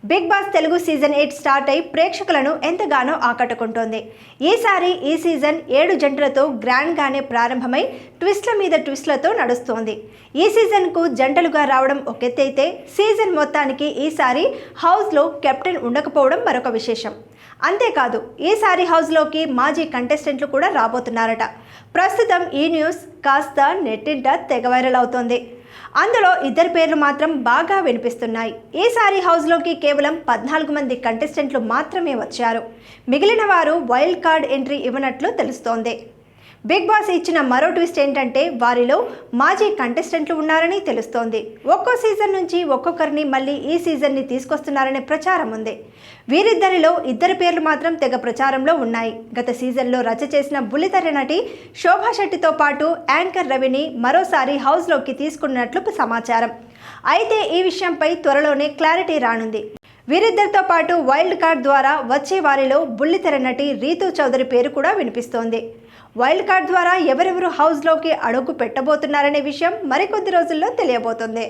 Big Boss Telugu season 8 start అయి ప్రేక్షకులను ఎంతగానో ఆకట్టుకుంటోంది. ఈసారి ఈ సీజన్ 7 జంటలతో గ్రాండ్గానే ప్రారంభమై ట్విస్ట్ల మీద ట్విస్ట్లతో నడుస్తోంది. ఈ సీజన్కు జంటలుగా రావడం ఒకెత్తైతే సీజన్ మొత్తానికి ఈసారి హౌస్లో కెప్టెన్ ఉండకపోవడం మరొక విశేషం. అంతేకాదు ఈసారి హౌస్లోకి మాజీ కంటెస్టెంట్లు కూడా రాబోతున్నారట. ప్రస్తుతం ఈ న్యూస్ కాస్త నెట్టింట తెగ వైరల్ అవుతోంది. అందులో ఇద్దరు పేర్లు మాత్రం బాగా వినిపిస్తున్నాయి. ఈసారి హౌస్లోకి కేవలం 14 మంది కంటెస్టెంట్లు మాత్రమే వచ్చారు. మిగిలిన వారు వైల్డ్ కార్డ్ ఎంట్రీ ఇవ్వనట్లు తెలుస్తోంది. బిగ్ బాస్ ఇచ్చిన మరో ట్విస్ట్ ఏంటంటే వారిలో మాజీ కంటెస్టెంట్లు ఉన్నారని తెలుస్తోంది. ఒక్కో సీజన్ నుంచి ఒక్కొక్కరిని మళ్ళీ ఈ సీజన్ని తీసుకొస్తున్నారనే ప్రచారం ఉంది. వీరిద్దరిలో ఇద్దరు పేర్లు మాత్రం తెగ ప్రచారంలో ఉన్నాయి. గత సీజన్లో రచ్చ చేసిన బుల్లితెర నటి శోభా శెట్టితో పాటు యాంకర్ రవిని మరోసారి హౌస్లోకి తీసుకున్నట్లు సమాచారం. అయితే ఈ విషయంపై త్వరలోనే క్లారిటీ రానుంది. వీరిద్దరితో పాటు వైల్డ్ కార్డ్ ద్వారా వచ్చే వారిలో బుల్లితెర నటి రీతూ చౌదరి పేరు కూడా వినిపిస్తోంది. వైల్డ్ కార్డ్ ద్వారా ఎవరెవరు హౌస్లోకి అడుగు పెట్టబోతున్నారనే విషయం మరికొద్ది రోజుల్లో తెలియబోతుంది.